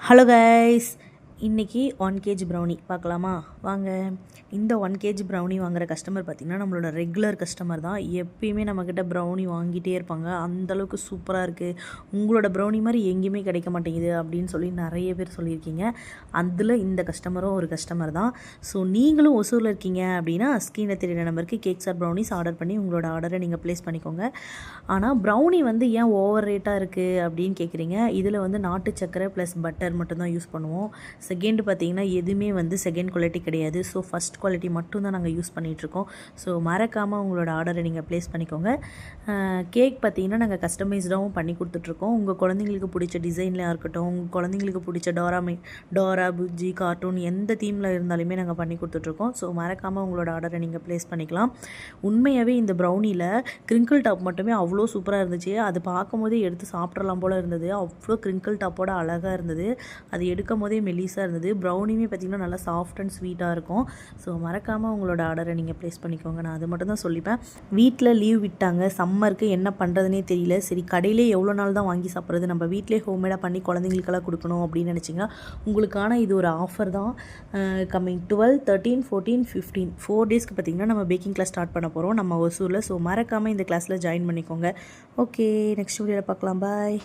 Hello guys, இன்றைக்கி 1 kg brownie பார்க்கலாமா? வாங்க. இந்த 1 kg ப்ரௌனி வாங்குகிற கஸ்டமர் பார்த்திங்கன்னா நம்மளோட ரெகுலர் கஸ்டமர் தான். எப்பயுமே நம்மக்கிட்ட ப்ரௌனி வாங்கிட்டே இருப்பாங்க. அந்தளவுக்கு சூப்பராக இருக்குது, உங்களோட ப்ரௌனி மாதிரி எங்கேயுமே கிடைக்க மாட்டேங்குது அப்படின்னு சொல்லி நிறைய பேர் சொல்லியிருக்கீங்க. அதில் இந்த கஸ்டமரும் ஒரு கஸ்டமர் தான். ஸோ நீங்களும் ஒசூரில் இருக்கீங்க அப்படின்னா ஸ்க்ரீனில் தெரியுற நம்பருக்கு கேக்ஸ் ஆர் ப்ரௌனிஸ் ஆர்டர் பண்ணி உங்களோட ஆர்டரை நீங்கள் ப்ளேஸ் பண்ணிக்கோங்க. ஆனால் ப்ரௌனி ஏன் ஓவர் ரேட்டாக இருக்குது அப்படின்னு கேட்குறீங்க. இதில் நாட்டு சக்கரை ப்ளஸ் பட்டர் மட்டும்தான் யூஸ் பண்ணுவோம். செகண்ட் பார்த்திங்கன்னா எதுவுமே செகண்ட் குவாலிட்டி கிடையாது. ஸோ ஃபஸ்ட் குவாலிட்டி மட்டும்தான் நாங்கள் யூஸ் பண்ணிகிட்ருக்கோம். ஸோ மறக்காமல் உங்களோட ஆர்டரை நீங்கள் ப்ளேஸ் பண்ணிக்கோங்க. கேக் பார்த்திங்கன்னா நாங்கள் கஸ்டமைஸ்டாகவும் பண்ணி கொடுத்துட்ருக்கோம். உங்கள் குழந்தைங்களுக்கு பிடிச்ச டிசைன்லையாக இருக்கட்டும், உங்கள் குழந்தைங்களுக்கு பிடிச்ச டோரா புஜ்ஜி கார்ட்டூன் எந்த தீமில் இருந்தாலுமே நாங்கள் பண்ணி கொடுத்துட்ருக்கோம். ஸோ மறக்காமல் உங்களோட ஆர்டரை நீங்கள் ப்ளேஸ் பண்ணிக்கலாம். உண்மையாகவே இந்த ப்ரௌனியில் கிரிங்கிள் டாப் மட்டுமே அவ்வளோ சூப்பராக இருந்துச்சு. அது பார்க்கும் போதே எடுத்து சாப்பிட்றலாம் போல் இருந்தது. அவ்வளோ கிரிங்கிள் டாப்போட அழகாக இருந்தது. அது எடுக்கும் போதே மெலிசாக இருந்தது. ப்ரௌனியுமே பார்த்திங்கன்னா நல்லா சாஃப்ட் அண்ட் ஸ்வீட்டாக இருக்கும். ஸோ மறக்காமல் உங்களோட ஆர்டரை நீங்கள் ப்ளேஸ் பண்ணிக்கோங்க. நான் அது மட்டும் தான் சொல்லிப்பேன். வீட்டில் லீவ் விட்டாங்க, சம்மருக்கு என்ன பண்ணுறதுனே தெரியல. சரி, கடையிலே எவ்வளோ நாள் தான் வாங்கி சாப்பிட்றது, நம்ம வீட்டிலே ஹோம்மேடாக பண்ணி குழந்தைங்களுக்கெல்லாம் கொடுக்கணும் அப்படின்னு நினச்சிங்க. உங்களுக்கான இது ஒரு ஆஃபர் தான். கம்மிங் 12, 13, 14, 15 4 டேஸ்க்கு பார்த்திங்கன்னா நம்ம பேக்கிங் கிளாஸ் ஸ்டார்ட் பண்ண போகிறோம் நம்ம ஒசூரில். ஸோ மறக்காமல் இந்த கிளாஸில் ஜாயின் பண்ணிக்கோங்க. ஓகே, நெக்ஸ்ட் வீடியோவில் பார்க்கலாம். பாய்.